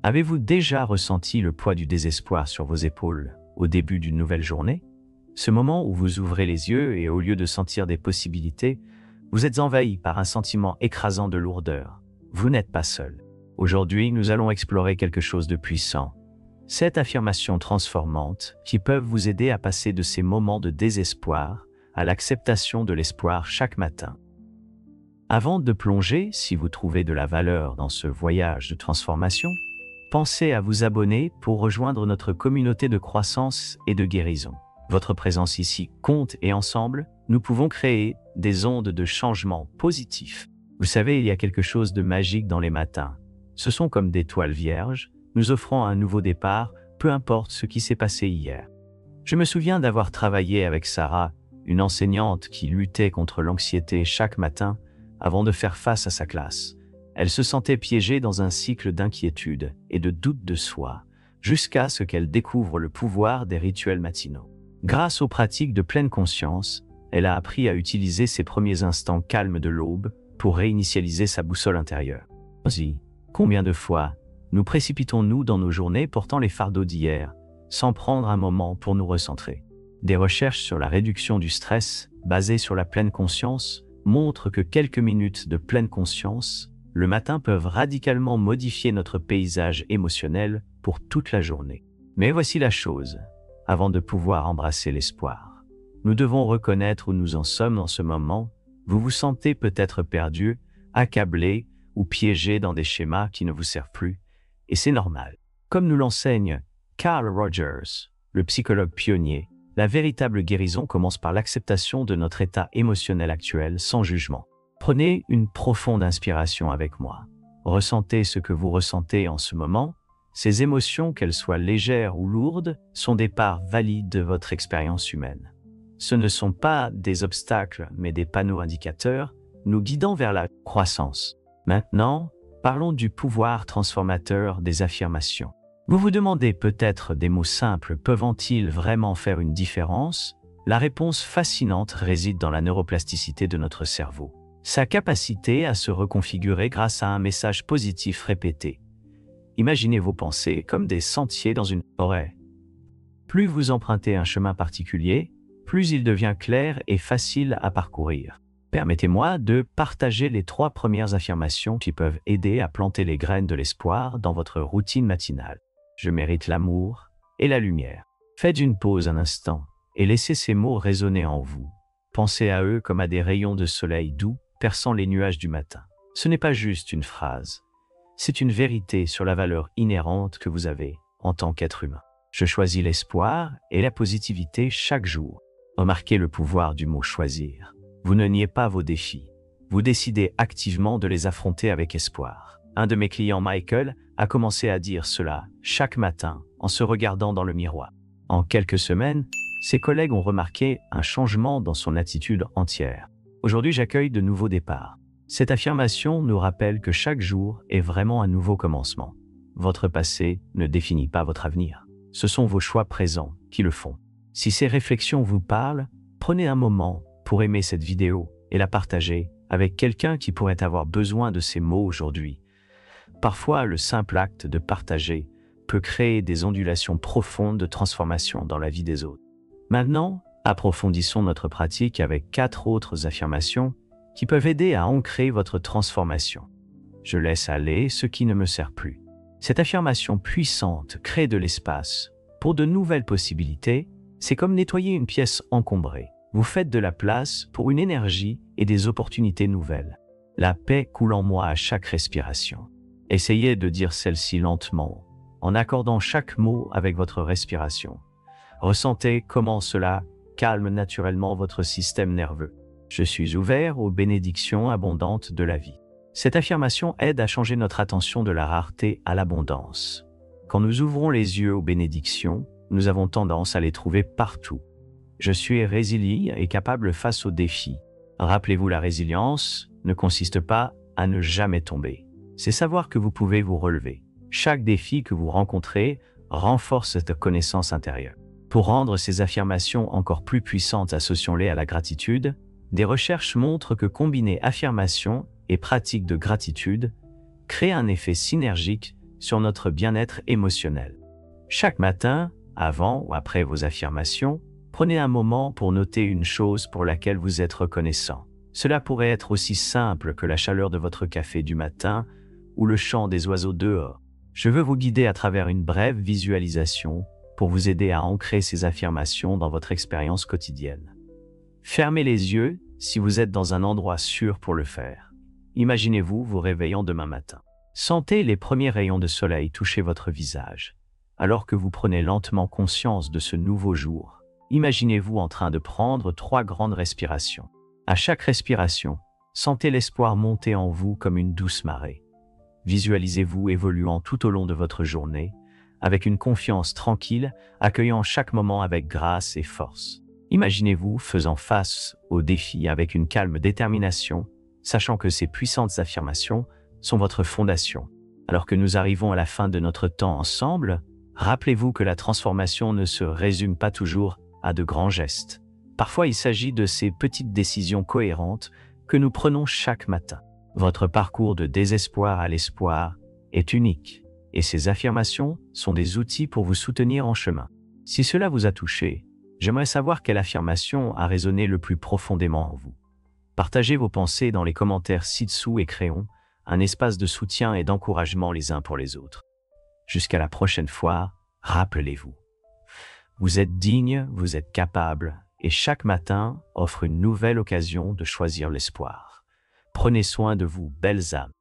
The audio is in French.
Avez-vous déjà ressenti le poids du désespoir sur vos épaules au début d'une nouvelle journée? Ce moment où vous ouvrez les yeux et au lieu de sentir des possibilités, vous êtes envahi par un sentiment écrasant de lourdeur. Vous n'êtes pas seul. Aujourd'hui, nous allons explorer quelque chose de puissant. 7 affirmations transformantes qui peuvent vous aider à passer de ces moments de désespoir à l'acceptation de l'espoir chaque matin. Avant de plonger, si vous trouvez de la valeur dans ce voyage de transformation, pensez à vous abonner pour rejoindre notre communauté de croissance et de guérison. Votre présence ici compte et ensemble, nous pouvons créer des ondes de changement positifs. Vous savez, il y a quelque chose de magique dans les matins. Ce sont comme des toiles vierges, nous offrant un nouveau départ, peu importe ce qui s'est passé hier. Je me souviens d'avoir travaillé avec Sarah, une enseignante qui luttait contre l'anxiété chaque matin avant de faire face à sa classe. Elle se sentait piégée dans un cycle d'inquiétude et de doute de soi, jusqu'à ce qu'elle découvre le pouvoir des rituels matinaux. Grâce aux pratiques de pleine conscience, elle a appris à utiliser ses premiers instants calmes de l'aube pour réinitialiser sa boussole intérieure. Aussi, combien de fois nous précipitons-nous dans nos journées portant les fardeaux d'hier, sans prendre un moment pour nous recentrer? Des recherches sur la réduction du stress, basées sur la pleine conscience, montrent que quelques minutes de pleine conscience, le matin, peuvent radicalement modifier notre paysage émotionnel pour toute la journée. Mais voici la chose, avant de pouvoir embrasser l'espoir, nous devons reconnaître où nous en sommes en ce moment. Vous vous sentez peut-être perdu, accablé ou piégé dans des schémas qui ne vous servent plus, et c'est normal. Comme nous l'enseigne Carl Rogers, le psychologue pionnier, la véritable guérison commence par l'acceptation de notre état émotionnel actuel sans jugement. Prenez une profonde inspiration avec moi. Ressentez ce que vous ressentez en ce moment. Ces émotions, qu'elles soient légères ou lourdes, sont des parts valides de votre expérience humaine. Ce ne sont pas des obstacles, mais des panneaux indicateurs nous guidant vers la croissance. Maintenant, parlons du pouvoir transformateur des affirmations. Vous vous demandez peut-être, des mots simples peuvent-ils vraiment faire une différence? La réponse fascinante réside dans la neuroplasticité de notre cerveau. Sa capacité à se reconfigurer grâce à un message positif répété. Imaginez vos pensées comme des sentiers dans une forêt. Plus vous empruntez un chemin particulier, plus il devient clair et facile à parcourir. Permettez-moi de partager les 3 premières affirmations qui peuvent aider à planter les graines de l'espoir dans votre routine matinale. Je mérite l'amour et la lumière. Faites une pause un instant et laissez ces mots résonner en vous. Pensez à eux comme à des rayons de soleil doux perçant les nuages du matin. Ce n'est pas juste une phrase, c'est une vérité sur la valeur inhérente que vous avez en tant qu'être humain. Je choisis l'espoir et la positivité chaque jour. Remarquez le pouvoir du mot « choisir ». Vous ne niez pas vos défis. Vous décidez activement de les affronter avec espoir. Un de mes clients, Michael, a commencé à dire cela chaque matin en se regardant dans le miroir. En quelques semaines, ses collègues ont remarqué un changement dans son attitude entière. Aujourd'hui, j'accueille de nouveaux départs. Cette affirmation nous rappelle que chaque jour est vraiment un nouveau commencement. Votre passé ne définit pas votre avenir. Ce sont vos choix présents qui le font. Si ces réflexions vous parlent, prenez un moment pour aimer cette vidéo et la partager avec quelqu'un qui pourrait avoir besoin de ces mots aujourd'hui. Parfois, le simple acte de partager peut créer des ondulations profondes de transformation dans la vie des autres. Maintenant, approfondissons notre pratique avec 4 autres affirmations qui peuvent aider à ancrer votre transformation. Je laisse aller ce qui ne me sert plus. Cette affirmation puissante crée de l'espace pour de nouvelles possibilités. C'est comme nettoyer une pièce encombrée. Vous faites de la place pour une énergie et des opportunités nouvelles. La paix coule en moi à chaque respiration. Essayez de dire celle-ci lentement, en accordant chaque mot avec votre respiration. Ressentez comment cela calme naturellement votre système nerveux. Je suis ouvert aux bénédictions abondantes de la vie. Cette affirmation aide à changer notre attention de la rareté à l'abondance. Quand nous ouvrons les yeux aux bénédictions, nous avons tendance à les trouver partout. Je suis résilient et capable face aux défis. Rappelez-vous, la résilience ne consiste pas à ne jamais tomber. C'est savoir que vous pouvez vous relever. Chaque défi que vous rencontrez renforce cette connaissance intérieure. Pour rendre ces affirmations encore plus puissantes, associons-les à la gratitude. Des recherches montrent que combiner affirmation et pratique de gratitude crée un effet synergique sur notre bien-être émotionnel. Chaque matin, avant ou après vos affirmations, prenez un moment pour noter une chose pour laquelle vous êtes reconnaissant. Cela pourrait être aussi simple que la chaleur de votre café du matin ou le chant des oiseaux dehors. Je veux vous guider à travers une brève visualisation pour vous aider à ancrer ces affirmations dans votre expérience quotidienne. Fermez les yeux si vous êtes dans un endroit sûr pour le faire. Imaginez-vous vous réveillant demain matin. Sentez les premiers rayons de soleil toucher votre visage. Alors que vous prenez lentement conscience de ce nouveau jour, imaginez-vous en train de prendre 3 grandes respirations. À chaque respiration, sentez l'espoir monter en vous comme une douce marée. Visualisez-vous évoluant tout au long de votre journée, avec une confiance tranquille, accueillant chaque moment avec grâce et force. Imaginez-vous faisant face aux défis avec une calme détermination, sachant que ces puissantes affirmations sont votre fondation. Alors que nous arrivons à la fin de notre temps ensemble, rappelez-vous que la transformation ne se résume pas toujours à de grands gestes. Parfois, il s'agit de ces petites décisions cohérentes que nous prenons chaque matin. Votre parcours de désespoir à l'espoir est unique, et ces affirmations sont des outils pour vous soutenir en chemin. Si cela vous a touché, j'aimerais savoir quelle affirmation a résonné le plus profondément en vous. Partagez vos pensées dans les commentaires ci-dessous et créons un espace de soutien et d'encouragement les uns pour les autres. Jusqu'à la prochaine fois, rappelez-vous. Vous êtes digne, vous êtes capable, et chaque matin offre une nouvelle occasion de choisir l'espoir. Prenez soin de vous, belles âmes.